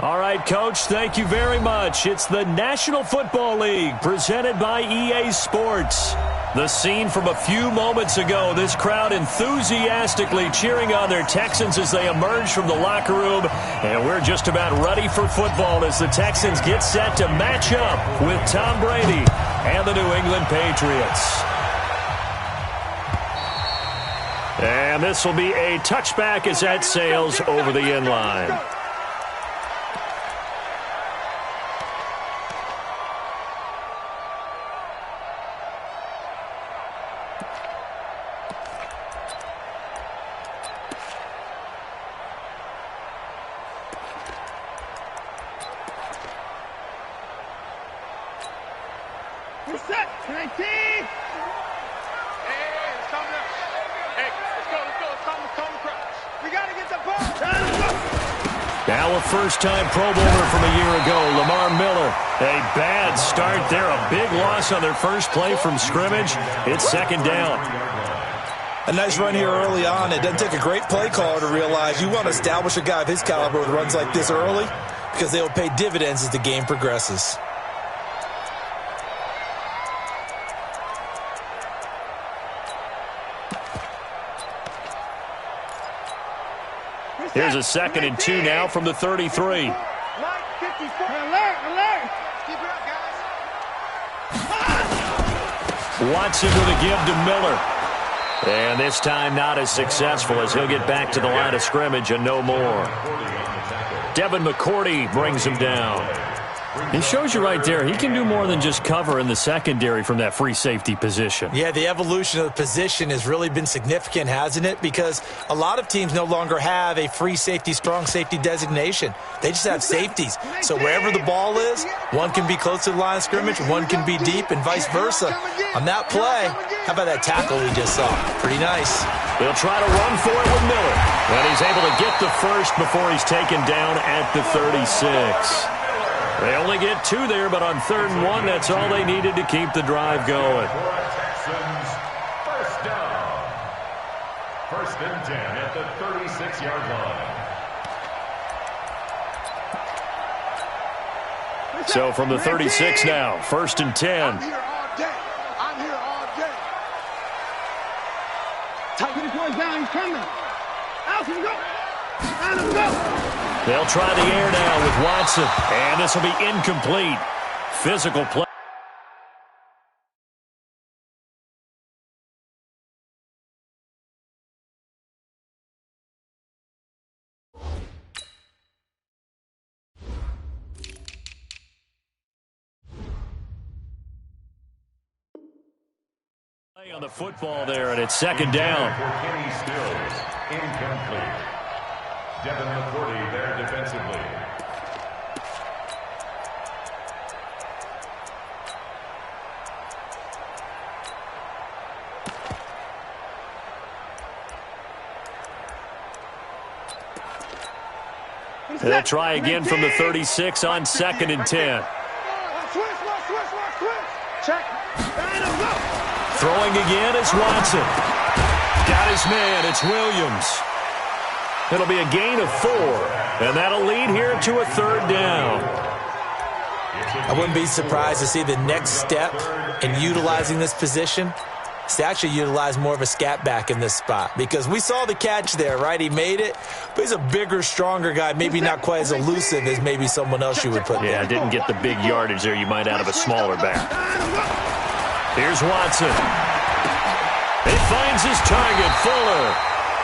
All right, Coach, thank you very much. It's the National Football League presented by EA Sports. The scene from a few moments ago, this crowd enthusiastically cheering on their Texans as they emerge from the locker room. And we're just about ready for football as the Texans get set to match up with Tom Brady and the New England Patriots. And this will be a touchback as that sails over the end line. Now a first-time Pro Bowler from a year ago, Lamar Miller. A bad start there, a big loss on their first play from scrimmage. It's second down. A nice run here early on. It doesn't take a great play caller to realize you want to establish a guy of his caliber with runs like this early because they will pay dividends as the game progresses. Here's a 2nd and 2 now from the 33. Alert, alert. Keep it up, guys. Watson with a give to Miller. And this time not as successful as he'll get back to the line of scrimmage and no more. Devin McCourty brings him down. He shows you right there, he can do more than just cover in the secondary from that free safety position. Yeah, the evolution of the position has really been significant, hasn't it? Because a lot of teams no longer have a free safety, strong safety designation. They just have safeties. So wherever the ball is, one can be close to the line of scrimmage, one can be deep, and vice versa. On that play, how about that tackle we just saw? Pretty nice. They'll try to run for it with Miller. And he's able to get the first before he's taken down at the 36. They only get 2 there, but on 3rd and 1, that's all they needed to keep the drive going. Texans, first down. 1st and 10 at the 36-yard line. So from the 36 now, 1st and 10. I'm here all day. I'm here all day. Tight this one down. He's coming. Out him go. Out him go. They'll try the air now with Watson. And this will be incomplete. Physical play. On the football there, and it's 2nd down. For Kenny Stills, incomplete. Devin McCourty there defensively. They'll try again from the 36 on 2nd and 10. Check. Throwing again is Watson. Got his man. It's Williams. It'll be a gain of 4. And that'll lead here to a 3rd down. I wouldn't be surprised to see the next step in utilizing this position is to actually utilize more of a scat back in this spot. Because we saw the catch there, right? He made it. But he's a bigger, stronger guy. Maybe not quite as elusive as maybe someone else you would put there. Yeah, didn't get the big yardage there you might out of a smaller back. Here's Watson. He finds his target, Fuller.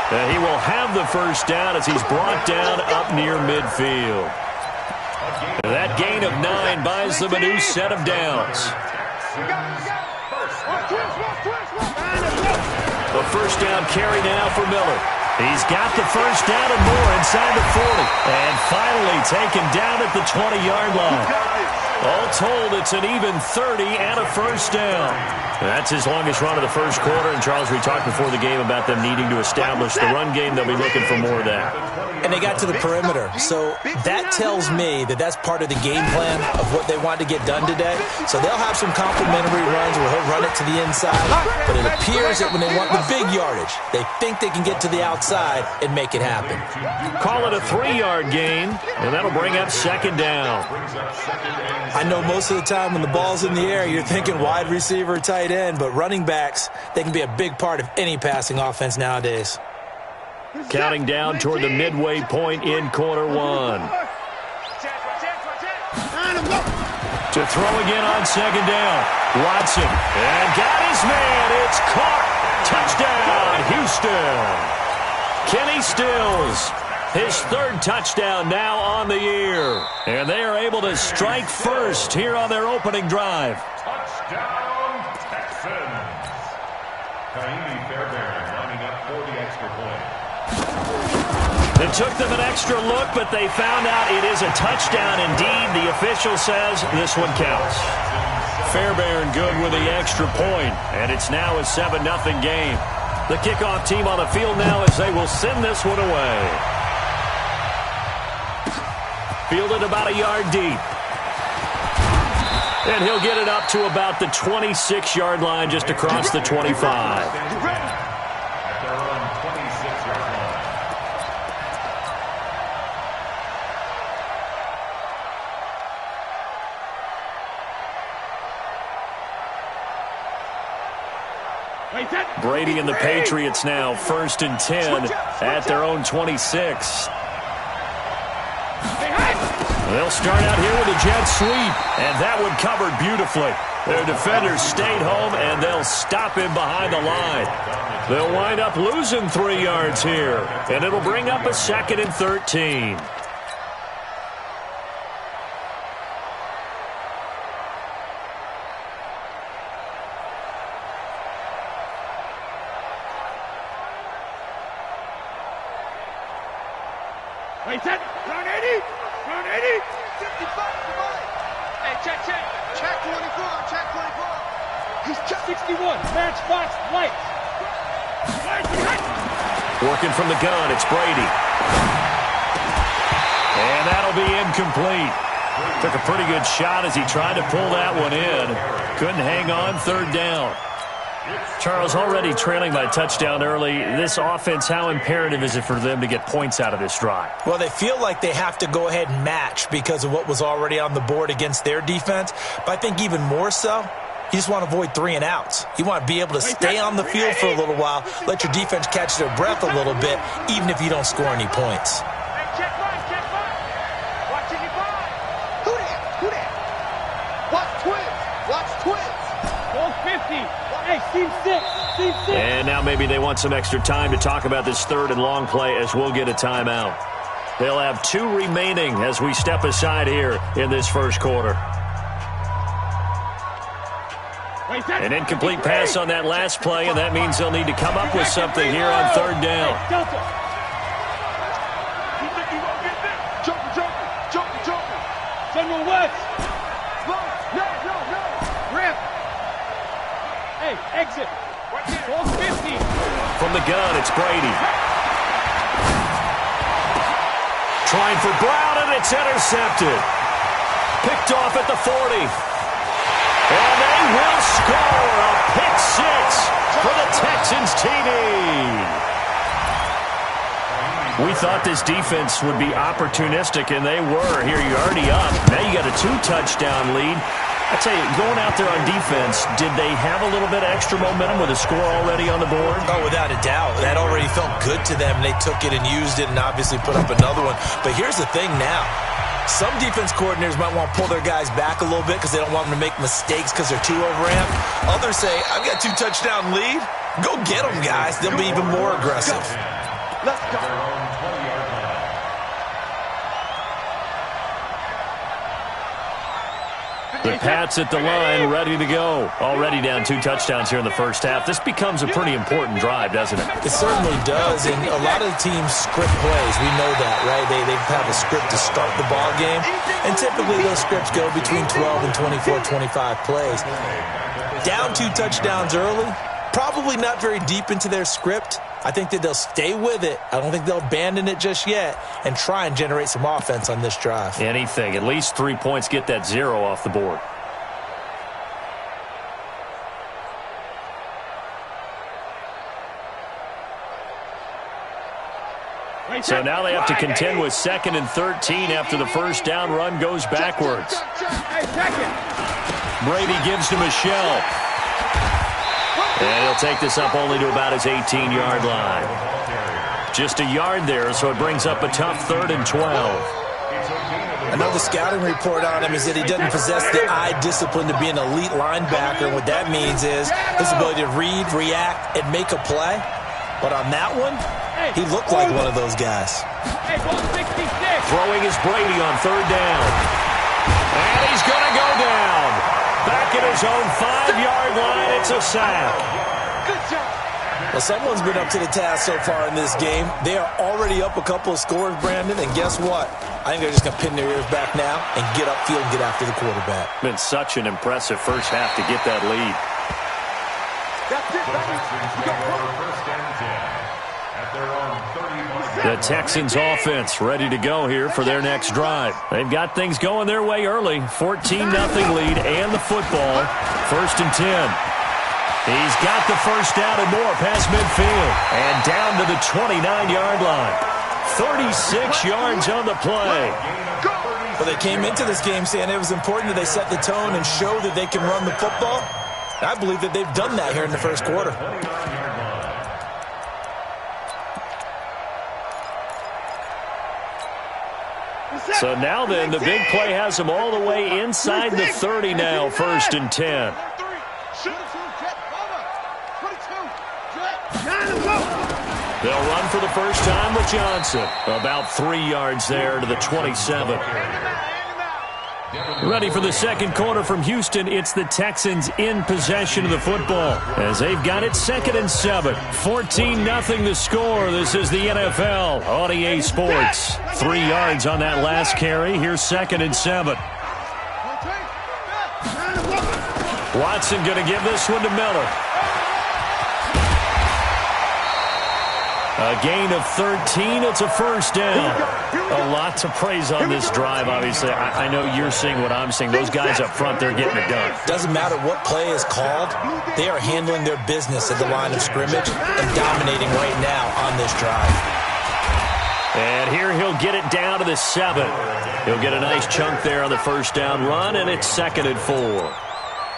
And he will have the first down as he's brought down up near midfield. That gain of 9 buys them a new set of downs. The first down carry now for Miller. He's got the first down and more inside the 40. And finally taken down at the 20-yard line. All told, it's an even 30 and a first down. That's his longest run of the first quarter. And, Charles, we talked before the game about them needing to establish the run game. They'll be looking for more of that. And they got to the perimeter. So that tells me that that's part of the game plan of what they want to get done today. So they'll have some complimentary runs where he'll run it to the inside. But it appears that when they want the big yardage, they think they can get to the outside and make it happen. Call it a 3-yard gain, and that'll bring up second down. I know most of the time when the ball's in the air, you're thinking wide receiver, tight end, but running backs, they can be a big part of any passing offense nowadays. Counting down toward the midway point in quarter one. To throw again on second down. Watson, and got his man. It's caught. Touchdown, Houston. Kenny Stills, his third touchdown now on the year. And they are able to strike first here on their opening drive. Touchdown, Texans. Kaimi Fairbairn lining up for the extra point. It took them an extra look, but they found out it is a touchdown indeed. The official says this one counts. Fairbairn good with the extra point, and it's now a 7-0 game. The kickoff team on the field now as they will send this one away. Fielded about a yard deep. And he'll get it up to about the 26-yard line just across the 25. Brady and the Patriots now 1st and 10 at their own 26. They'll start out here with a jet sweep, and that one covered beautifully. Their defenders stayed home, and they'll stop him behind the line. They'll wind up losing 3 yards here, and it'll bring up a 2nd and 13. Wait, set. Round 80. Round 80. 55. Hey, check. Check 24. Check 24. He's check 61. Matchbox light. Working from the gun, it's Brady. And that'll be incomplete. Took a pretty good shot as he tried to pull that one in. Couldn't hang on, 3rd down. Charles, already trailing by touchdown early. This offense, how imperative is it for them to get points out of this drive? Well, they feel like they have to go ahead and match because of what was already on the board against their defense. But I think even more so, you just want to avoid 3 and outs. You want to be able to stay on the field for a little while, let your defense catch their breath a little bit, even if you don't score any points. Check 5. Watch it, 5. Who that? Watch twins. Ball 50. Hey, team 6. And now maybe they want some extra time to talk about this 3rd and long play as we'll get a timeout. They'll have 2 remaining as we step aside here in this first quarter. An incomplete pass on that last play, and that means they'll need to come up with something here on 3rd down. Joker. General West. No. Rip. Hey, exit. Ball 50. From the gun, it's Brady. Trying for Brown, and it's intercepted. Picked off at the 40. And they will score a pick 6 for the Texans TD. We thought this defense would be opportunistic, and they were. Here, you're already up. Now you got a 2-touchdown lead. I tell you, going out there on defense, did they have a little bit of extra momentum with a score already on the board? Oh, without a doubt. That already felt good to them. They took it and used it and obviously put up another one. But here's the thing now. Some defense coordinators might want to pull their guys back a little bit because they don't want them to make mistakes because they're too overamped. Others say, I've got 2-touchdown lead. Go get them, guys. They'll be even more aggressive. Let's go. The Pats at the line, ready to go. Already down 2 touchdowns here in the first half. This becomes a pretty important drive, doesn't it? It certainly does, and a lot of the teams script plays. We know that, right? They have a script to start the ball game, and typically those scripts go between 12 and 24, 25 plays. Down 2 touchdowns early, probably not very deep into their script. I think that they'll stay with it. I don't think they'll abandon it just yet and try and generate some offense on this drive. Anything. At least 3 points, get that 0 off the board. So now they have to contend with 2nd and 13 after the first down run goes backwards. Brady gives to Michel. And he'll take this up only to about his 18-yard line. Just a yard there, so it brings up a tough 3rd and 12. Another scouting report on him is that he doesn't possess the eye discipline to be an elite linebacker. And what that means is his ability to read, react, and make a play. But on that one, he looked like one of those guys. Throwing is Brady on 3rd down. And he's going to go down. Back at his own 5-yard line, it's a sack. Well, someone's been up to the task so far in this game. They are already up a couple of scores, Brandon, and guess what? I think they're just going to pin their ears back now and get upfield and get after the quarterback. Been such an impressive first half to get that lead. That's it, The Texans offense ready to go here for their next drive. They've got things going their way early. 14-0 lead and the football. 1st and 10. He's got the first down and more past midfield. And down to the 29-yard line. 36 yards on the play. Well, they came into this game saying it was important that they set the tone and show that they can run the football. I believe that they've done that here in the first quarter. So now then, the big play has them all the way inside the 30 now, 1st and 10. They'll run for the first time with Johnson. About 3 yards there to the 27. Ready for the second quarter from Houston. It's the Texans in possession of the football as they've got it 2nd and 7. 14-0 the score. This is the NFL on EA Sports. 3 yards on that last carry. Here's 2nd and 7. Watson going to give this one to Miller. A gain of 13. It's a first down. A lot to praise on this drive, obviously. I know you're seeing what I'm seeing. Those guys up front, they're getting it done. Doesn't matter what play is called. They are handling their business at the line of scrimmage and dominating right now on this drive. And here he'll get it down to the 7. He'll get a nice chunk there on the first down run, and it's 2nd and 4.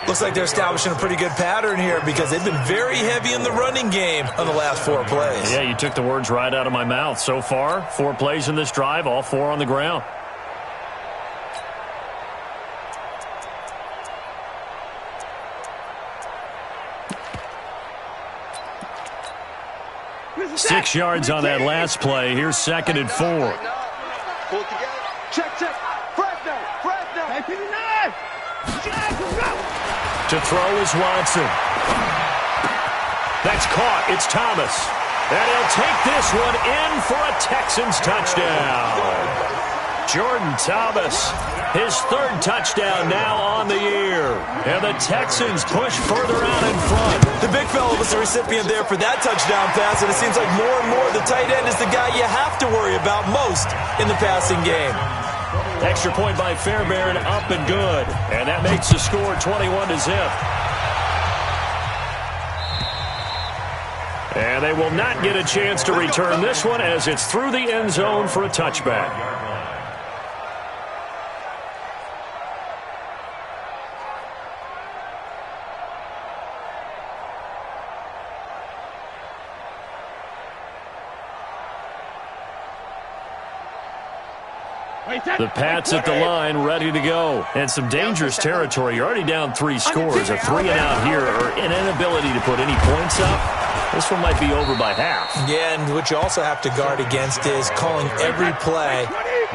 Looks like they're establishing a pretty good pattern here because they've been very heavy in the running game on the last 4 plays. Yeah, you took the words right out of my mouth. So far, 4 plays in this drive, all 4 on the ground. Six yards on that last play. Here's 2nd and 4. Pull it together. Check. Fresno. Hey, 59. To throw is Watson. That's caught. It's Thomas. And he'll take this one in for a Texans touchdown. Jordan Thomas, his 3rd touchdown now on the year. And the Texans push further out in front. The big fella was the recipient there for that touchdown pass, and it seems like more and more the tight end is the guy you have to worry about most in the passing game. Extra point by Fairbairn, up and good. And that makes the score 21-0. And they will not get a chance to return this one as it's through the end zone for a touchback. The Pats at the line, ready to go. And some dangerous territory. You're already down 3 scores. A 3-and-out here, or an inability to put any points up. This one might be over by half. Yeah, and what you also have to guard against is calling every play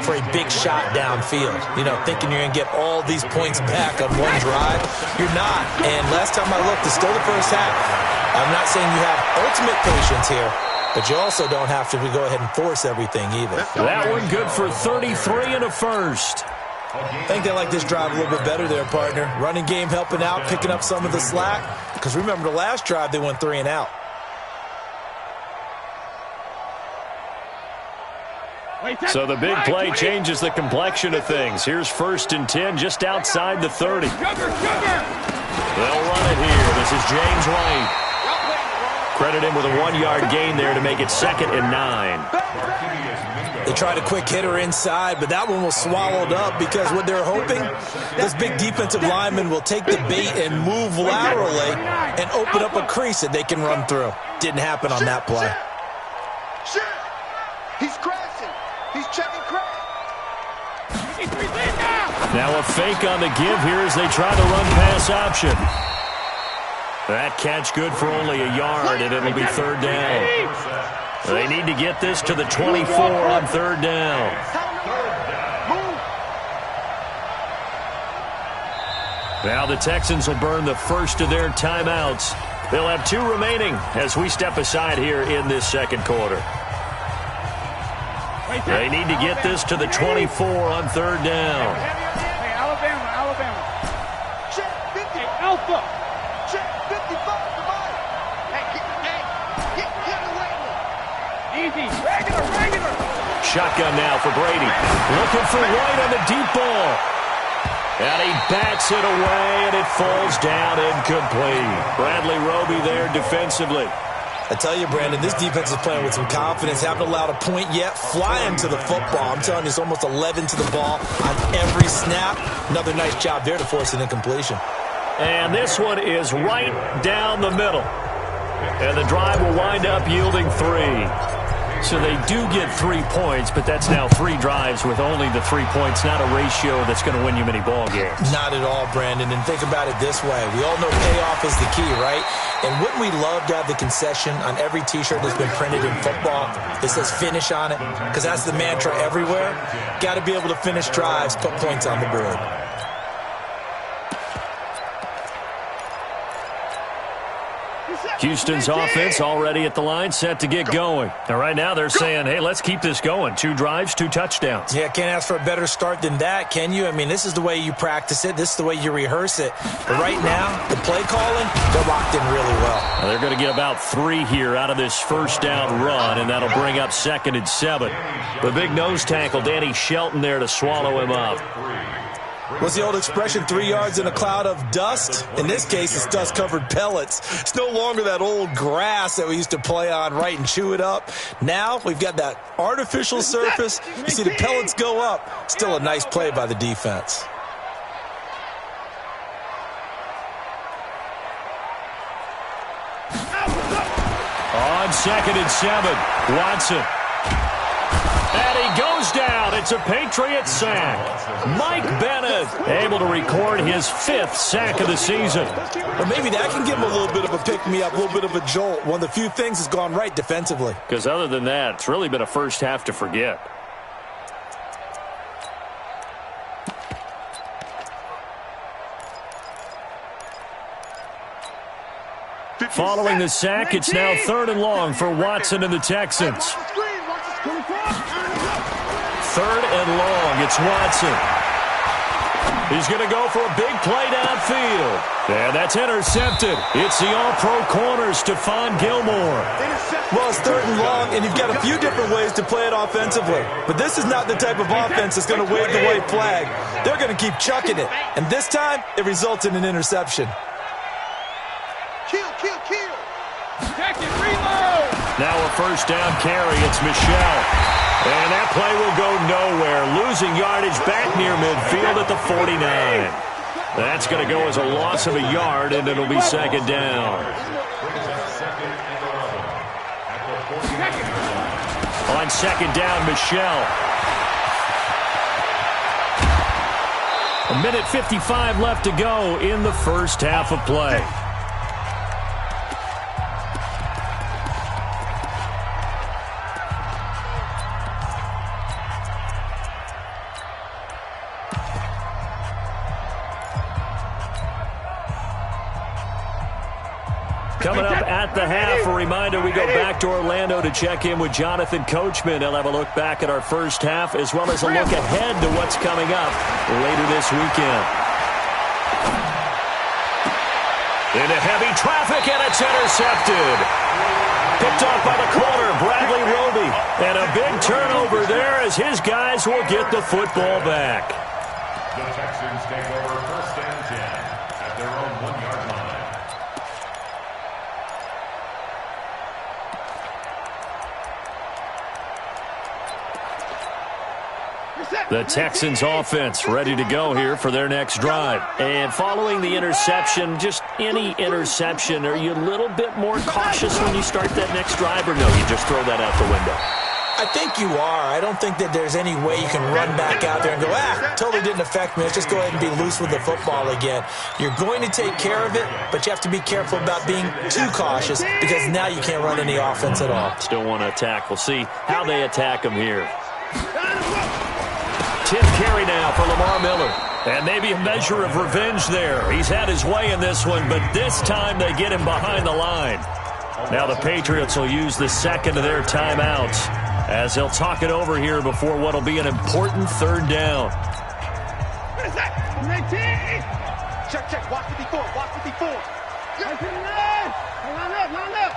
for a big shot downfield. You know, thinking you're going to get all these points back on one drive. You're not. And last time I looked, it's still the first half. I'm not saying you have ultimate patience here, but you also don't have to go ahead and force everything either. That one good for 33 and a first. I think they like this drive a little bit better there, partner. Running game helping out, picking up some of the slack. Because remember, the last drive, they went 3 and out. So the big play changes the complexion of things. Here's 1st and 10 just outside the 30. They'll run it here. This is James White. Credit him with a 1-yard gain there to make it 2nd and 9. They tried a quick hitter inside, but that one was swallowed up because what they're hoping, this big defensive lineman will take the bait and move laterally and open up a crease that they can run through. Didn't happen on that play. He's crashing. He's checking crash. Now a fake on the give here as they try the run-pass option. That catch good for only a yard, and it'll be 3rd down. They need to get this to the 24 on 3rd down. Now the Texans will burn the first of their timeouts. They'll have 2 remaining as we step aside here in this 2nd quarter. They need to get this to the 24 on 3rd down. Hey, Alabama. Check 50. Hey, Alpha. Check 55. Get away. Easy. Regular. Shotgun now for Brady. Looking for White on the deep ball. And he bats it away, and it falls down incomplete. Bradley Roby there defensively. I tell you, Brandon, this defense is playing with some confidence. Haven't allowed a point yet. Flying to the football. I'm telling you, it's almost 11 to the ball on every snap. Another nice job there to force an incompletion. And this one is right down the middle. And the drive will wind up yielding 3. So they do get 3 points, but that's now 3 drives with only the 3 points, not a ratio that's going to win you many ball games. Not at all, Brandon. And think about it this way. We all know payoff is the key, right? And wouldn't we love to have the concession on every T-shirt that's been printed in football that says finish on it? Because that's the mantra everywhere. Got to be able to finish drives, put points on the board. Houston's offense already at the line, set to get going. And right now they're saying, hey, let's keep this going. 2 drives, 2 touchdowns. Yeah, can't ask for a better start than that, can you? I mean, this is the way you practice it. This is the way you rehearse it. But right now, the play calling, they're locked in really well. Now they're going to get about 3 here out of this 1st down run, and that'll bring up 2nd and 7. The big nose tackle, Danny Shelton, there to swallow him up. What's the old expression, 3 yards in a cloud of dust? In this case, it's dust-covered pellets. It's no longer that old grass that we used to play on, right, and chew it up. Now we've got that artificial surface. You see the pellets go up. Still a nice play by the defense. On 2nd and 7, Watson. And he goes down. It's a Patriot sack. Mike Bennett able to record his 5th sack of the season. Or maybe that can give him a little bit of a pick-me-up, a little bit of a jolt. One of the few things that's gone right defensively. Because other than that, it's really been a first half to forget. Following the sack, it's now 3rd and long for Watson and the Texans. 3rd and long, it's Watson. He's going to go for a big play downfield. And that's intercepted. It's the all-pro corner, Stephon Gilmore. Well, it's 3rd and long, and you've got a few different ways to play it offensively. But this is not the type of offense that's going to wave the white flag. They're going to keep chucking it. And this time, it results in an interception. Kill. Check it, reload. Now a 1st down carry. It's Michel. And that play will go nowhere. Losing yardage back near midfield at the 49. That's going to go as a loss of a yard, and it'll be 2nd down. On 2nd down, Michel. 1:55 left to go in the first half of play. Coming up at the half, a reminder, we go back to Orlando to check in with Jonathan Coachman. He'll have a look back at our first half as well as a look ahead to what's coming up later this weekend. Into heavy traffic, and it's intercepted. Picked off by the corner, Bradley Roby. And a big turnover there as his guys will get the football back. The Texans take over 1st and 10 at their own 1-yard line. The Texans offense ready to go here for their next drive. And following the interception, just any interception, are you a little bit more cautious when you start that next drive, or no, you just throw that out the window? I think you are. I don't think that there's any way you can run back out there and go, totally didn't affect me. Let's just go ahead and be loose with the football again. You're going to take care of it, but you have to be careful about being too cautious because now you can't run any offense at all. Still want to attack. We'll see how they attack them here. 10th carry now for Lamar Miller. And maybe a measure of revenge there. He's had his way in this one, but this time they get him behind the line. Now the Patriots will use the second of their timeouts as they'll talk it over here before what will be an important 3rd down. What is that? 19! Check. Watch 54. Watch 54. Line up.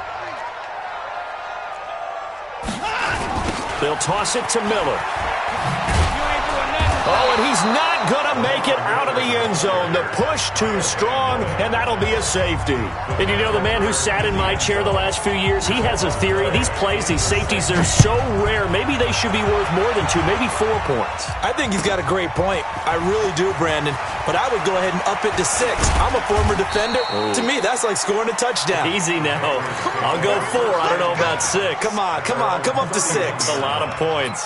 They'll toss it to Miller. Oh, and he's not going to make it out of the end zone. The push too strong, and that'll be a safety. And you know, the man who sat in my chair the last few years, he has a theory. These plays, these safeties, they're so rare. Maybe they should be worth more than 2, maybe 4 points. I think he's got a great point. I really do, Brandon. But I would go ahead and up it to 6. I'm a former defender. Ooh. To me, that's like scoring a touchdown. Easy now. I'll go 4. I don't know about 6. Come on. Come up to 6. That's a lot of points.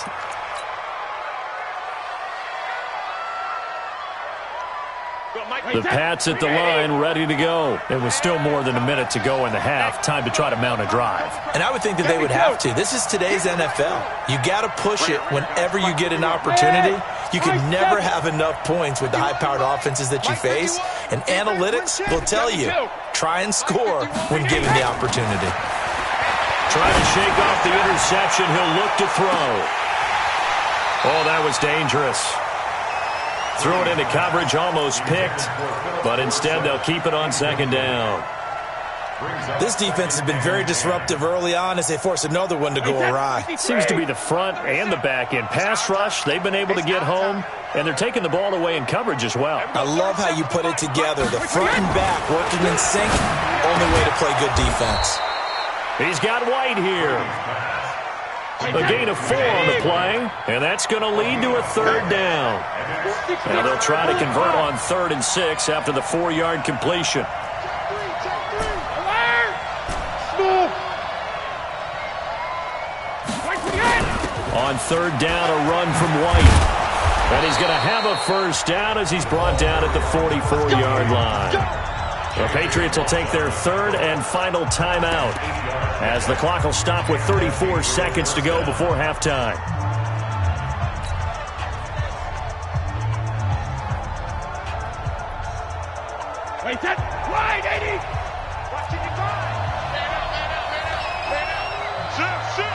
The Pats at the line, ready to go. It was still more than a minute to go in the half. Time to try to mount a drive. And I would think that they would have to. This is today's NFL. You got to push it whenever you get an opportunity. You can never have enough points with the high-powered offenses that you face. And analytics will tell you, try and score when given the opportunity. Trying to shake off the interception. He'll look to throw. Oh, that was dangerous. Threw it into coverage, almost picked, but instead they'll keep it on 2nd down. This defense has been very disruptive early on as they force another one to go awry. It seems to be the front and the back end. Pass rush, they've been able to get home, and they're taking the ball away in coverage as well. I love how you put it together. The front and back working in sync, only way to play good defense. He's got White here. A gain of 4 on the play, and that's going to lead to a 3rd down. And they'll try to convert on 3rd and 6 after the 4-yard completion. On 3rd down, a run from White. And he's going to have a 1st down as he's brought down at the 44-yard line. The Patriots will take their 3rd and final timeout as the clock will stop with 34 seconds to go before halftime. Wait, that wide, 80. Watching you go. Man up. Sit.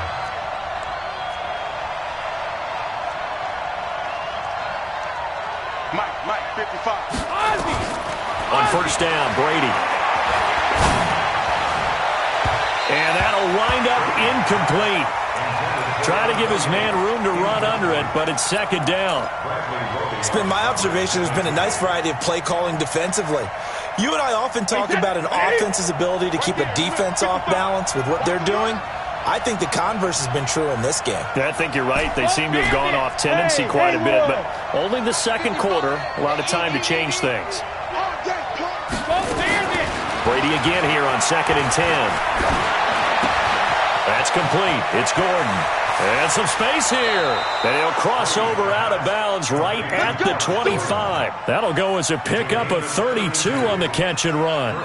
Mike, 55. Ozzy. On 1st down, Brady. And that'll wind up incomplete. Try to give his man room to run under it, but it's 2nd down. It's been my observation there's been a nice variety of play calling defensively. You and I often talk about an offense's ability to keep a defense off balance with what they're doing. I think the converse has been true in this game. I think you're right. They seem to have gone off tendency quite a bit, but only the 2nd quarter, a lot of time to change things. Brady again here on 2nd and 10. That's complete. It's Gordon. And some space here. And he'll cross over out of bounds right at the 25. That'll go as a pickup of 32 on the catch and run.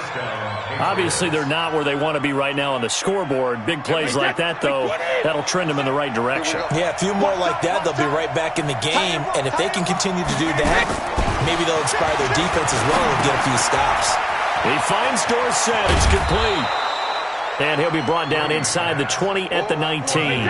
Obviously, they're not where they want to be right now on the scoreboard. Big plays like that, though, that'll trend them in the right direction. Yeah, a few more like that, they'll be right back in the game. And if they can continue to do that, maybe they'll inspire their defense as well and get a few stops. He finds Dorsett. It's complete. And he'll be brought down inside the 20 at the 19.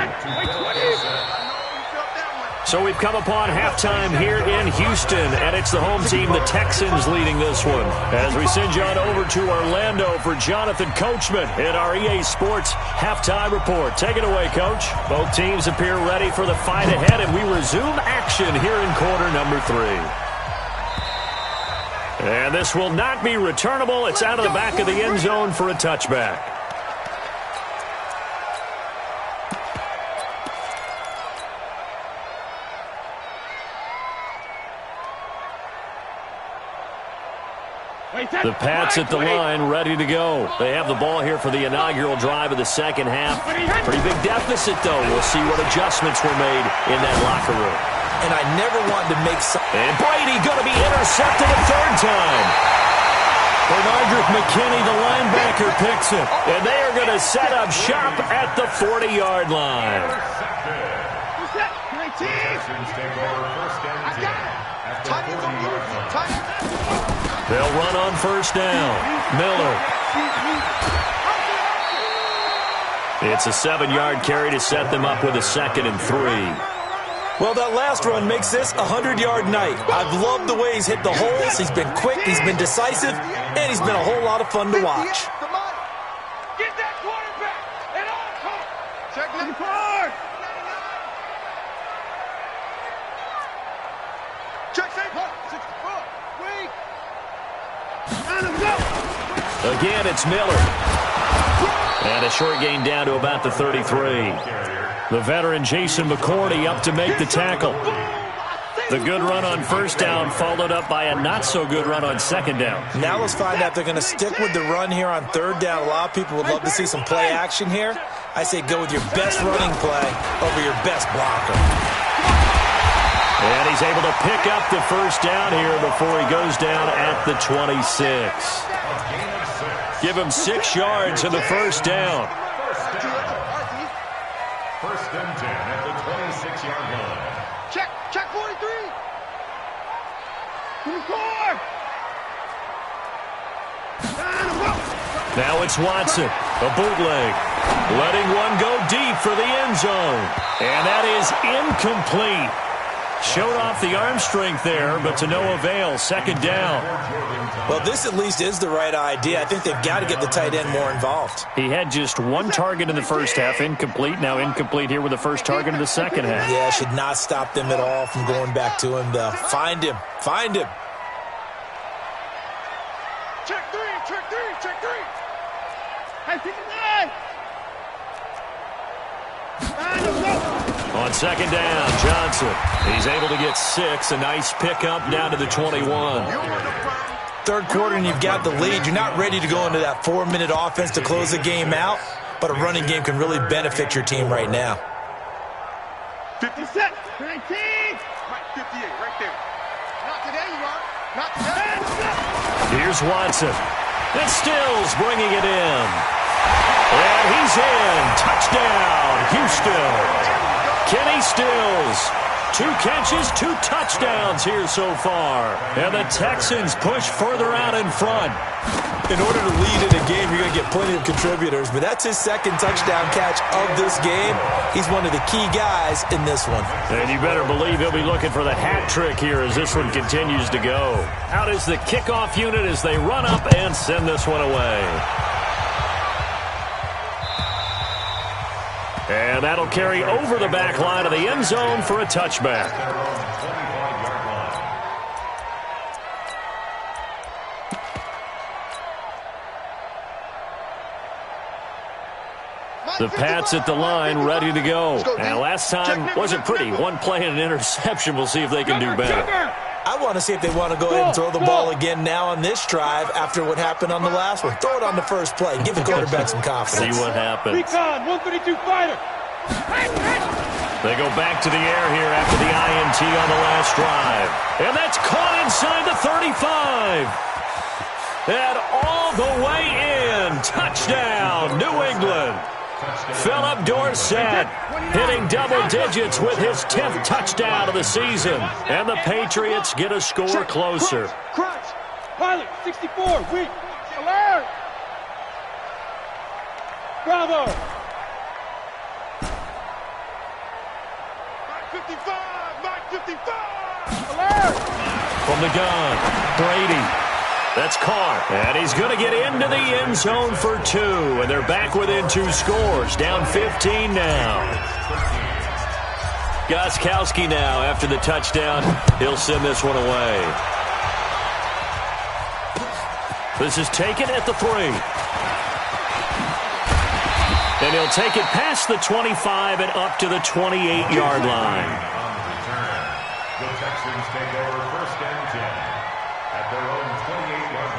So we've come upon halftime here in Houston, and it's the home team, the Texans, leading this one. As we send you on over to Orlando for Jonathan Coachman in our EA Sports halftime report. Take it away, Coach. Both teams appear ready for the fight ahead, and we resume action here in quarter number 3. And this will not be returnable. It's out of the back of the end zone for a touchback. The Pats at the line, ready to go. They have the ball here for the inaugural drive of the second half. Pretty big deficit, though. We'll see what adjustments were made in that locker room. And I never wanted to make some... And Brady going to be intercepted a third time. Bernardrick McKinney, the linebacker, picks it. And they are going to set up shop at the 40-yard line. They'll run on first down. Miller. It's a 7-yard carry to set them up with a 2nd and 3. Well, that last run makes this a 100-yard night. I've loved the way he's hit the holes. He's been quick, he's been decisive, and he's been a whole lot of fun to watch. Get that quarterback and all come. Check number 4. Check 64. Wait. Again, it's Miller. And a short gain down to about the 33. The veteran Jason McCourty up to make the tackle. The good run on first down followed up by a not-so-good run on second down. Now let's find out if they're going to stick with the run here on third down. A lot of people would love to see some play action here. I say go with your best running play over your best blocker. And he's able to pick up the first down here before he goes down at the 26. Give him 6 yards in the first down. First and 10 at the 26-yard line. Check 43. 24. Now it's Watson, a bootleg, letting one go deep for the end zone. And that is incomplete. Showed off the arm strength there, but to no avail. Second down. Well, this at least is the right idea. I think they've got to get the tight end more involved. He had just 1 target in the first half, incomplete. Now incomplete here with the first target in the second half. Yeah, should not stop them at all from going back to him, though. Find him. Find him. Check 3. Hey, 59. On second down, Johnson. He's able to get 6. A nice pickup down to the 21. Third quarter and you've got the lead. You're not ready to go into that 4-minute offense to close the game out, but a running game can really benefit your team right now. 57. 19. Right, 58, right there. Not today, you are. Not today. Here's Watson. And Stills bringing it in. And he's in. Touchdown, Houston. Kenny Stills. 2 catches, 2 touchdowns here so far. And the Texans push further out in front. In order to lead in a game, you're going to get plenty of contributors, but that's his 2nd touchdown catch of this game. He's one of the key guys in this one. And you better believe he'll be looking for the hat trick here as this one continues to go. Out is the kickoff unit as they run up and send this one away. And that'll carry over the back line of the end zone for a touchback. The Pats at the line, ready to go. And last time wasn't pretty. 1 play and an interception. We'll see if they can do better. I want to see if they want to go ahead and throw the ball again now on this drive after what happened on the last one. Throw it on the first play. Give the quarterback some confidence. See what happens. Recon, 132 fighter. They go back to the air here after the INT on the last drive. And that's caught inside the 35. And all the way in. Touchdown, New England. Philip Dorsett hitting double digits with his 10th touchdown of the season. And the Patriots get a score closer. Crunch. Pilot, 64, weak. Alert. Bravo. 55. Alert. From the gun, Brady. That's Carr. And he's going to get into the end zone for 2. And they're back within 2 scores. Down 15 now. Gostkowski now after the touchdown. He'll send this one away. This is taken at the 3. And he'll take it past the 25 and up to the 28-yard line. The Texans take over 1st and 10 at their own 28-yard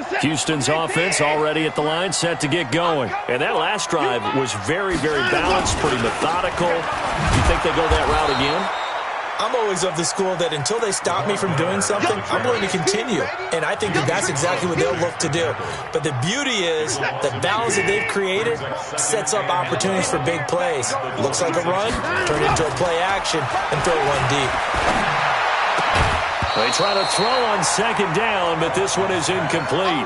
line. Houston's offense already at the line, set to get going. And that last drive was very, very balanced, pretty methodical. You think they go that route again? I'm always of the school that until they stop me from doing something, I'm going to continue. And I think that that's exactly what they'll look to do. But the beauty is the balance that they've created sets up opportunities for big plays. Looks like a run, turn it into a play action, and throw one deep. They try to throw on 2nd down, but this one is incomplete.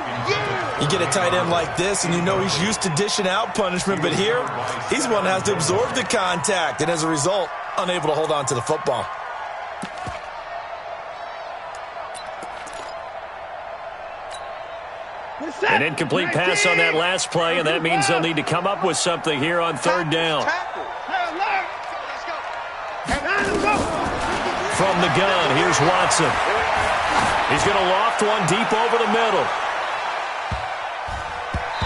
You get a tight end like this, and you know he's used to dishing out punishment, but here, he's the one that has to absorb the contact, and as a result, unable to hold on to the football. An incomplete pass on that last play, and that means they'll need to come up with something here on 3rd down. From the gun, here's Watson. He's going to loft one deep over the middle.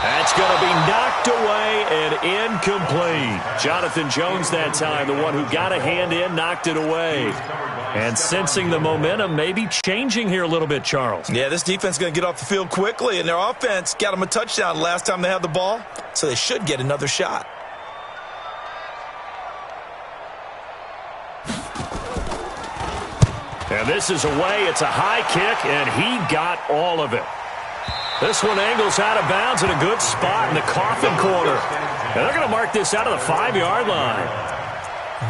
That's going to be knocked away and incomplete. Jonathan Jones that time, the one who got a hand in, knocked it away. And sensing the momentum, maybe changing here a little bit, Charles. Yeah, this defense is going to get off the field quickly, and their offense got them a touchdown last time they had the ball, so they should get another shot. And this is away. It's a high kick, and he got all of it. This one angles out of bounds in a good spot in the coffin corner. And they're going to mark this out of the 5-yard line.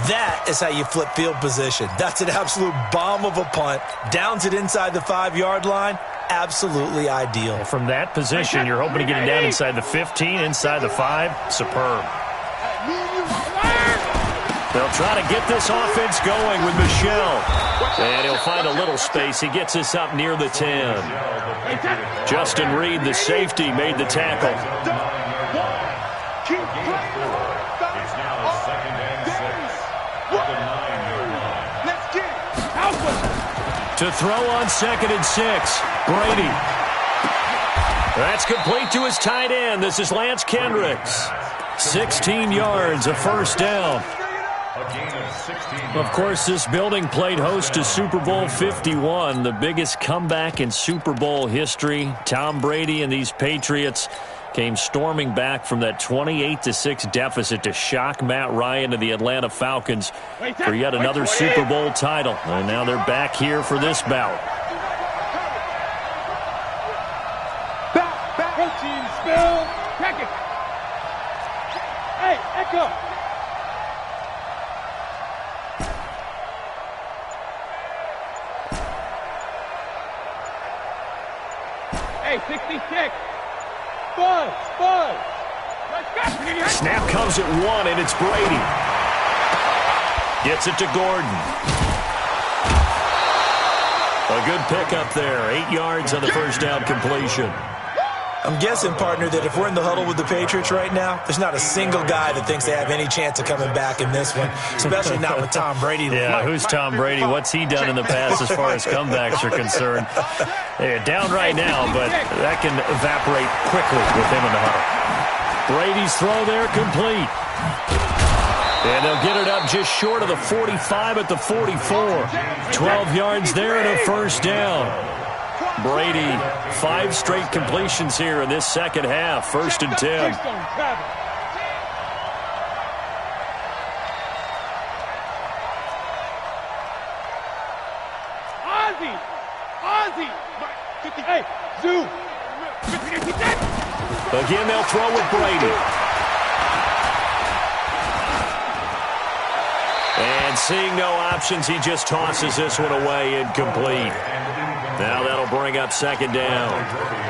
That is how you flip field position. That's an absolute bomb of a punt. Downs it inside the 5-yard line. Absolutely ideal. And from that position, you're hoping to get it down inside the 15, inside the 5. Superb. They'll try to get this offense going with Michel. And he'll find a little space. He gets us up near the 10. Justin Reed, the safety, made the tackle. It's now 2nd and 6 at the 9-yard line. To throw on 2nd and 6, Brady. That's complete to his tight end. This is Lance Kendricks. 16 yards, a 1st down. Of course, this building played host to Super Bowl 51, the biggest comeback in Super Bowl history. Tom Brady and these Patriots came storming back from that 28-6 deficit to shock Matt Ryan and the Atlanta Falcons for yet another Super Bowl title. And now they're back here for this bout. Protein spill. Crack it. Hey, Echo. Hey, 66. Buzz. Snap comes at 1, and it's Brady. Gets it to Gordon. A good pickup there. 8 yards on the 1st down completion. I'm guessing, partner, that if we're in the huddle with the Patriots right now, there's not a single guy that thinks they have any chance of coming back in this one, especially not with Tom Brady. Yeah, who's Tom Brady? What's he done in the past as far as comebacks are concerned? They're down right now, but that can evaporate quickly with him in the huddle. Brady's throw there complete. And they'll get it up just short of the 45 at the 44. 12 yards there and a 1st down. Brady, 5 straight completions here in this second half. 1st and 10. Ozzy. Hey, Zoo. Again, they'll throw with Brady. And seeing no options, he just tosses this one away incomplete. Now that'll bring up second down.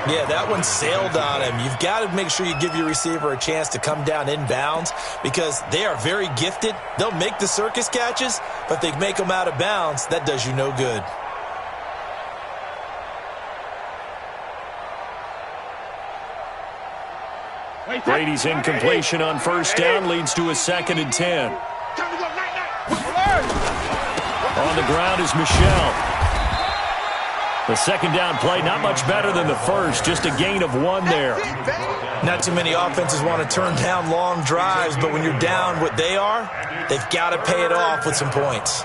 Yeah, that one sailed on him. You've got to make sure you give your receiver a chance to come down inbounds because they are very gifted. They'll make the circus catches, but they make them out of bounds. That does you no good. Brady's incompletion on first down leads to a 2nd and 10. On the ground is Michel. The second down play, not much better than the first, just a gain of 1 there. Not too many offenses want to turn down long drives, but when you're down what they are, they've got to pay it off with some points.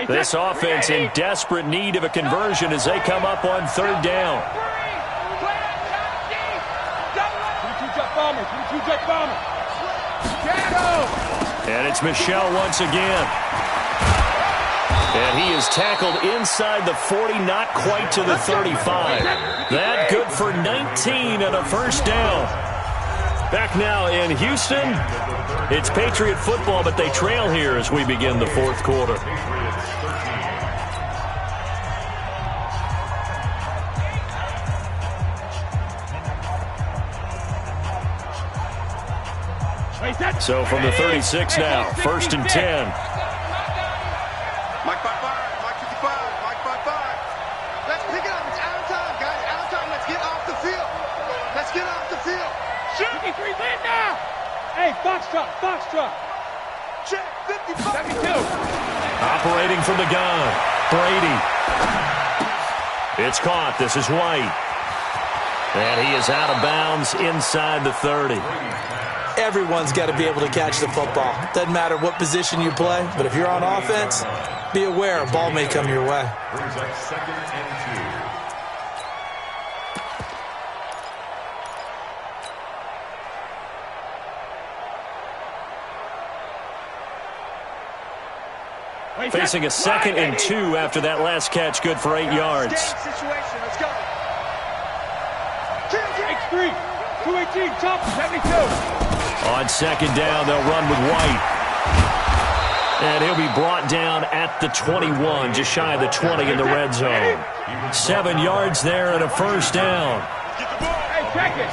This offense in desperate need of a conversion as they come up on 3rd down. And it's Michel once again. And he is tackled inside the 40, not quite to the 35. That good for 19 and a first down. Back now in Houston, it's Patriot football, but they trail here as we begin the 4th quarter. So from the 36 now, 1st and 10. Mike 5-5, Mike 55, Mike 5-5. Let's pick it up. It's out of time, guys. Out of time. Let's get off the field. Let's get off the field. Shoot. 53 lead now. Hey, Foxtrot, Foxtrot. Check, 55. 72. Operating from the gun, Brady. It's caught. This is White. And he is out of bounds inside the 30. Everyone's got to be able to catch the football. Doesn't matter what position you play, but if you're on offense, be aware a ball may come your way. Brings up 2nd and 2. Facing a 2nd and 2 after that last catch, good for 8 yards. Situation. Let's go. X3, 218, top 72. On 2nd down, they'll run with White. And he'll be brought down at the 21, just shy of the 20 in the red zone. 7 yards there and a first down. Hey, check it.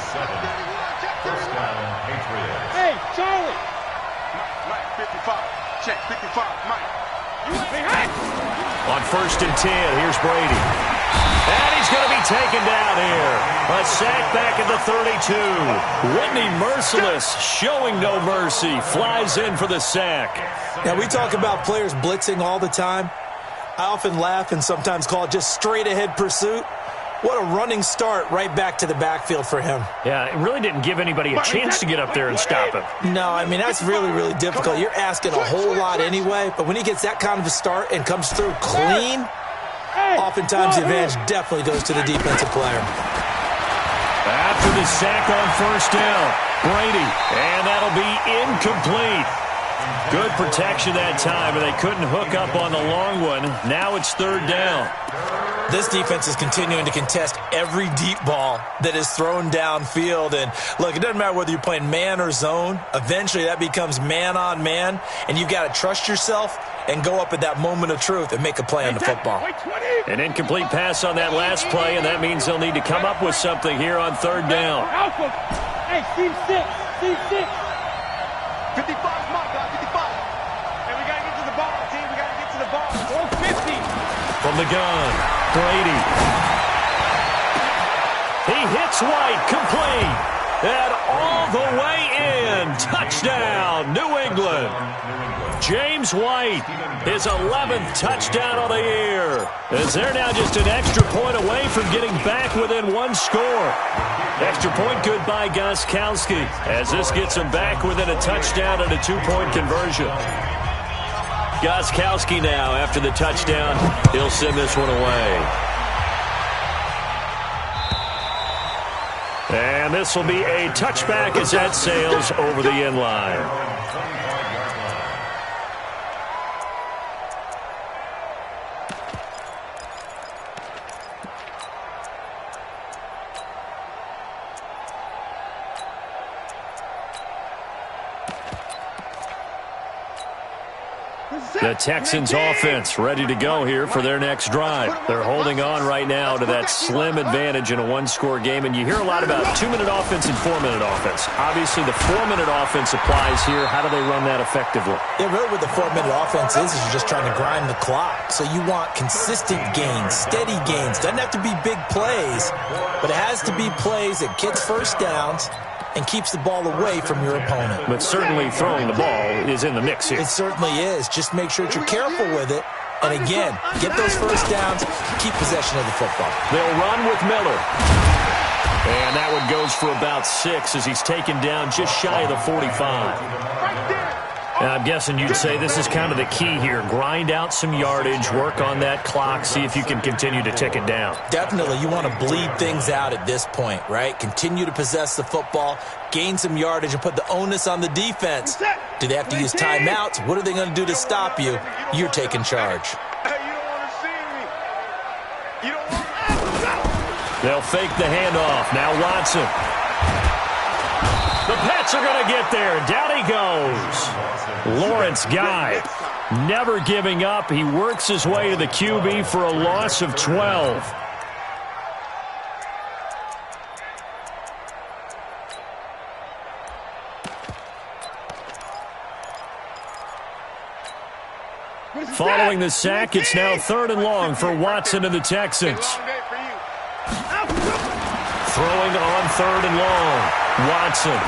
First down, Patriots. Hey, Charlie. Mike, 55. Check, 55. Mike. Hey, On 1st and 10, here's Brady. And he's going to be taken down here. A sack back at the 32. Whitney Merciless, showing no mercy, flies in for the sack. Now, we talk about players blitzing all the time. I often laugh and sometimes call it just straight-ahead pursuit. What a running start right back to the backfield for him. Yeah, it really didn't give anybody a chance to get up there and stop him. No, I mean, that's really, really difficult. You're asking a whole lot anyway, but when he gets that kind of a start and comes through clean, oftentimes the advantage definitely goes to the defensive player. After the sack on first down, Brady, and that'll be incomplete. Good protection that time, and they couldn't hook up on the long one. Now it's 3rd down. This defense is continuing to contest every deep ball that is thrown downfield. And, look, it doesn't matter whether you're playing man or zone. Eventually that becomes man-on-man, and you've got to trust yourself and go up at that moment of truth and make a play on the football. An incomplete pass on that last play, and that means they'll need to come up with something here on 3rd down. Hey, team 6, team 6. 55 is my guy, 55. Hey, we got to get to the ball, team. We got to get to the ball. 450. From the gun, Brady. He hits White, complete. And all the way in. Touchdown, New England. James White, his 11th touchdown of the year. As they're now just an extra point away from getting back within 1 score. Extra point good by Gostkowski, as this gets them back within a touchdown and a 2-point conversion. Gostkowski now, after the touchdown, he'll send this one away. And this will be a touchback as that sails over the end line. The Texans offense ready to go here for their next drive. They're holding on right now to that slim advantage in a one-score game, and you hear a lot about 2-minute offense and 4-minute offense. Obviously, the 4-minute offense applies here. How do they run that effectively? Yeah, really what the 4-minute offense is you're just trying to grind the clock. So you want consistent gains, steady gains. Doesn't have to be big plays, but it has to be plays that gets first downs and keeps the ball away from your opponent. But certainly throwing the ball is in the mix here. It certainly is. Just make sure that you're careful with it. And again, get those first downs, keep possession of the football. They'll run with Miller. And that one goes for about 6 as he's taken down just shy of the 45. And I'm guessing you'd say this is kind of the key here. Grind out some yardage, work on that clock, see if you can continue to tick it down. Definitely. You want to bleed things out at this point, right? Continue to possess the football, gain some yardage, and put the onus on the defense. Do they have to use timeouts? What are they going to do to stop you? You're taking charge. They'll fake the handoff. Now Watson. The Pats are going to get there. Down he goes. Lawrence Guy never giving up. He works his way to the QB for a loss of 12. Following the sack, it's now 3rd and long for Watson and the Texans. Throwing on 3rd and long. Watson.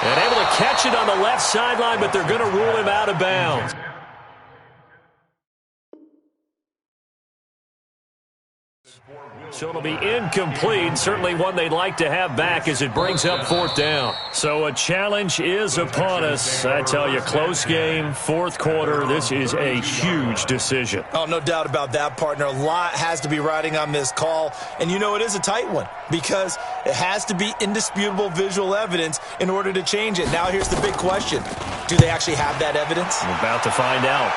And able to catch it on the left sideline, but they're going to rule him out of bounds. So it'll be incomplete. Certainly one they'd like to have back as it brings up 4th down. So a challenge is upon us. I tell you, close game, 4th quarter. This is a huge decision. Oh, no doubt about that, partner. A lot has to be riding on this call. And you know it is a tight one because it has to be indisputable visual evidence in order to change it. Now here's the big question. Do they actually have that evidence? We're about to find out.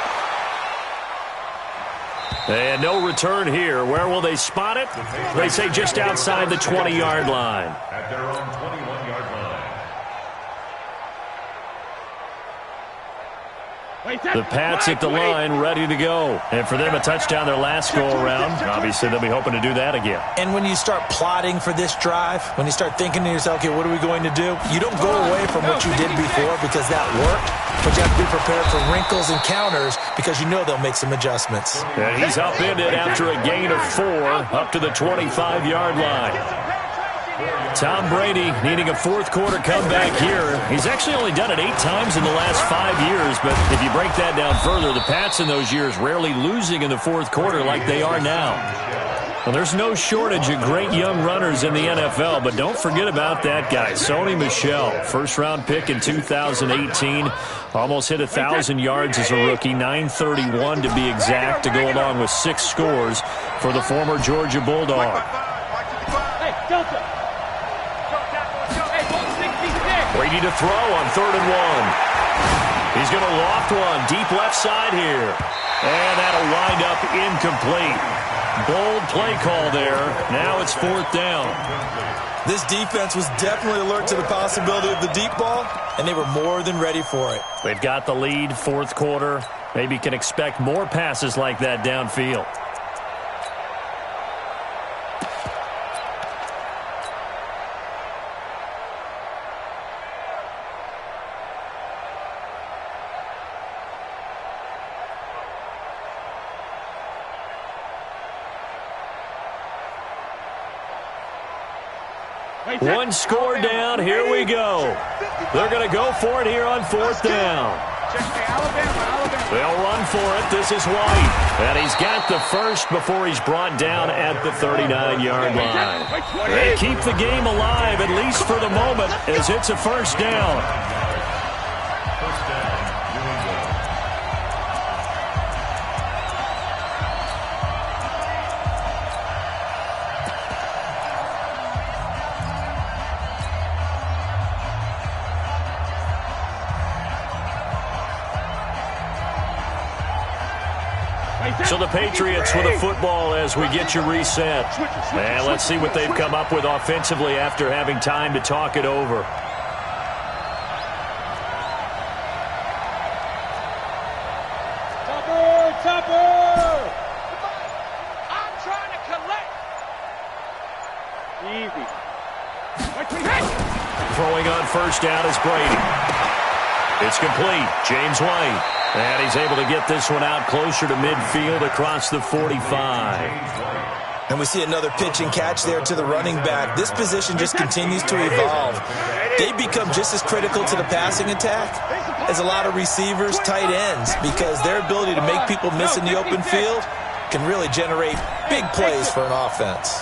And no return here. Where will they spot it? They say just outside the 20-yard line. At their own 21-yard line. The Pats at the line, ready to go. And for them, a touchdown their last go-around. Obviously, they'll be hoping to do that again. And when you start plotting for this drive, when you start thinking to yourself, okay, what are we going to do? You don't go away from what you did before because that worked, but you have to be prepared for wrinkles and counters because you know they'll make some adjustments. And he's upended after a gain of 4 up to the 25-yard line. Tom Brady needing a 4th quarter comeback here. He's actually only done it 8 times in the last 5 years, but if you break that down further, the Pats in those years rarely losing in the 4th quarter like they are now. Well, there's no shortage of great young runners in the NFL, but don't forget about that guy, Sony Michel. First-round pick in 2018. Almost hit 1,000 yards as a rookie, 931 to be exact, to go along with 6 scores for the former Georgia Bulldog. Hey, Delta. Brady to throw on 3rd and 1. He's going to loft one deep left side here. And that'll wind up incomplete. Bold play call there. Now it's 4th down. This defense was definitely alert to the possibility of the deep ball, and they were more than ready for it. They've got the lead, 4th quarter. Maybe can expect more passes like that downfield. One score down. Here we go. They're going to go for it here on 4th down. They'll run for it. This is White. And he's got the first before he's brought down at the 39-yard line. They keep the game alive, at least for the moment, as it's a 1st down. So the Patriots with a football as we get you reset. And let's see what they've come up with offensively after having time to talk it over. Throwing on first down is Brady. It's complete. James White. And he's able to get this one out closer to midfield across the 45. And we see another pitch and catch there to the running back. This position just continues to evolve. They become just as critical to the passing attack as a lot of receivers, tight ends, because their ability to make people miss in the open field can really generate big plays for an offense.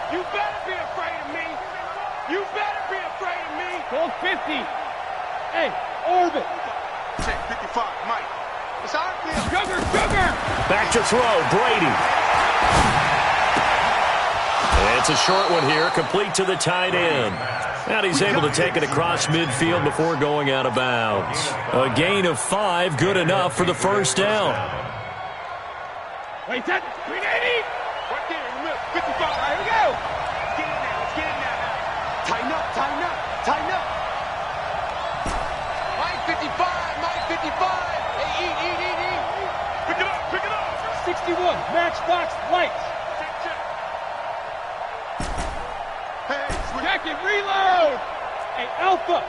You better be afraid of me. You better be afraid of me. Call 50. Hey, orbit. Check 55, Mike. It's our field. Sugar. Back to throw, Brady. It's a short one here, complete to the tight end. And he's able to take it across midfield before going out of bounds. A gain of 5, good enough for the first down. Wait, that 380. Right there in the middle. 55. All right, here we go. Let's get in now. Tighten up. Mike 55. Hey, eat. Pick it up. 61. Matchbox lights. Check. Hey, check it. Reload. Hey, Alpha.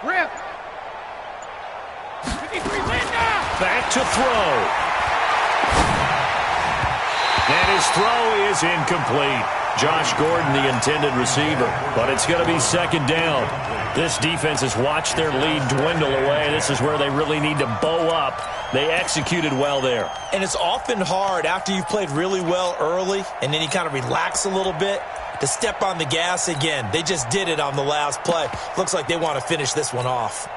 Rip. 53 Linda. Back to throw. And his throw is incomplete. Josh Gordon, the intended receiver, but it's going to be second down. This defense has watched their lead dwindle away. This is where they really need to bow up. They executed well there. And it's often hard after you've played really well early and then you kind of relax a little bit to step on the gas again. They just did it on the last play. Looks like they want to finish this one off.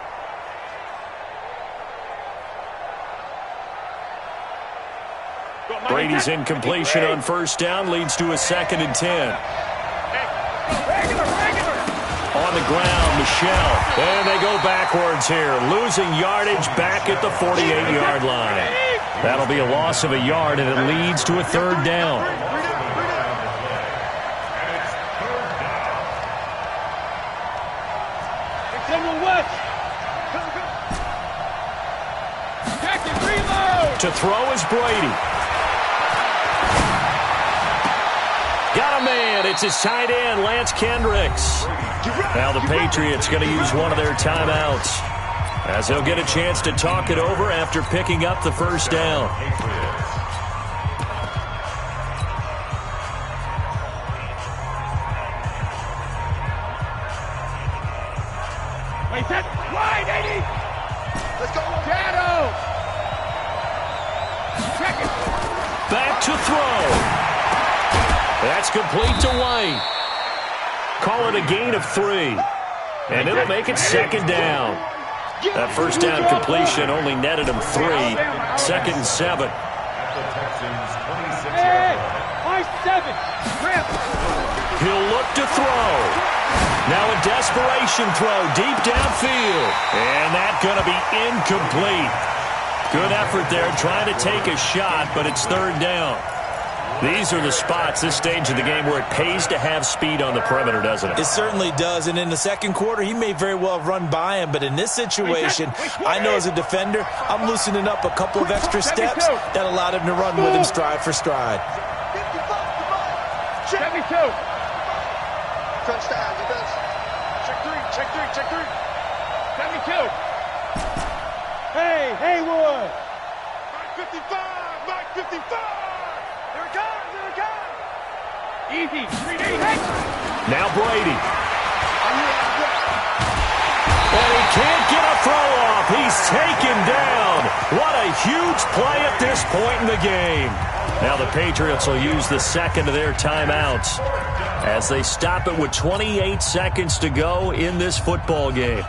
Brady's incompletion on first down leads to a 2nd and 10. On the ground, Michelle. And they go backwards here, losing yardage back at the 48-yard line. That'll be a loss of a yard, and it leads to a 3rd down. To throw is Brady. Got a man. It's his tight end, Lance Kendricks. Now the Patriots going to use one of their timeouts as they'll get a chance to talk it over after picking up the first down. Wait, that wide, 80. Let's go, Shadow. Check it. Back to throw. That's complete to White. Call it a gain of 3. And it'll make it 2nd down. That first down completion only netted him 3. 2nd and 7. Hey, 7. He'll look to throw. Now a desperation throw deep downfield. And that's going to be incomplete. Good effort there trying to take a shot, but it's 3rd down. These are the spots, this stage of the game, where it pays to have speed on the perimeter, doesn't it? It certainly does, and in the second quarter, he may very well run by him, but in this situation, I know as a defender, I'm loosening up a couple of extra steps that allowed him to run with him stride for stride. 72. Touchdown, the best. Check 3. 72. Hey, Haywood. Mike 55. Here it comes. Easy. 380. Now Brady. And he can't get a throw off. He's taken down. What a huge play at this point in the game. Now the Patriots will use the 2nd of their timeouts as they stop it with 28 seconds to go in this football game.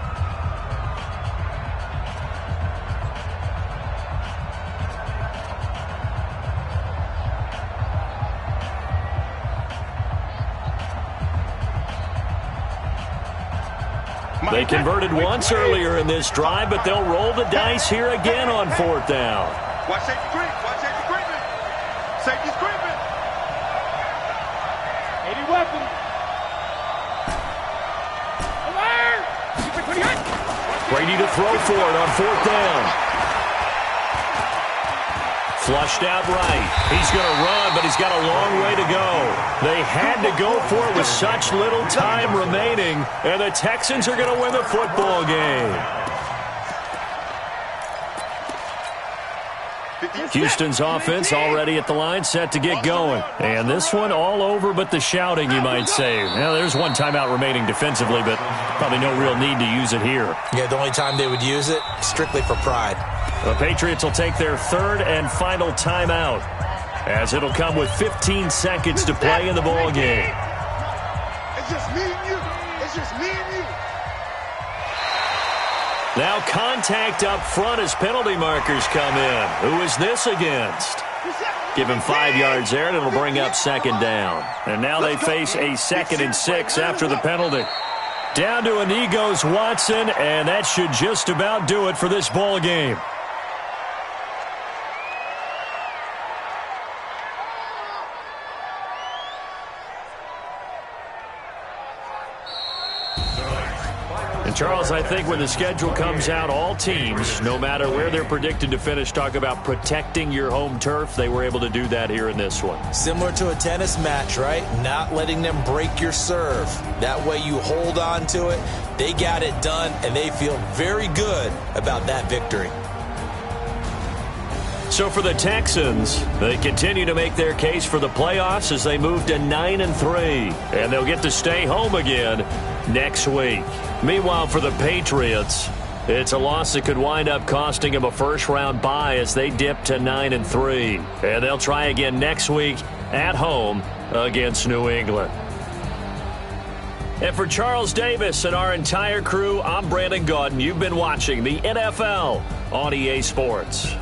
They converted once earlier in this drive, but they'll roll the dice here again on 4th down. Watch safety creeping. Safety's creeping. 80 weapon. Alert! Brady to throw for it on 4th down. Flushed out right. He's going to run, but he's got a long way to go. They had to go for it with such little time remaining, and the Texans are going to win the football game. Houston's offense already at the line, set to get going. And this one all over but the shouting, you might say. Now, there's one timeout remaining defensively, but probably no real need to use it here. Yeah, the only time they would use it, strictly for pride. The Patriots will take their 3rd and final timeout, as it'll come with 15 seconds to play in the ball game. It's just me and you. It's just me and you. Now contact up front as penalty markers come in. Who is this against? Give him 5 yards there, and it'll bring up 2nd down. And now they face a 2nd and 6 after the penalty. Down to a knee goes Watson, and that should just about do it for this ball game. Charles, I think when the schedule comes out, all teams, no matter where they're predicted to finish, talk about protecting your home turf. They were able to do that here in this one. Similar to a tennis match, right? Not letting them break your serve. That way you hold on to it. They got it done, and they feel very good about that victory. So for the Texans, they continue to make their case for the playoffs as they move to 9-3, and they'll get to stay home again next week. Meanwhile, for the Patriots, it's a loss that could wind up costing them a first-round bye as they dip to 9-3, and they'll try again next week at home against New England. And for Charles Davis and our entire crew, I'm Brandon Gaudin. You've been watching the NFL on EA Sports.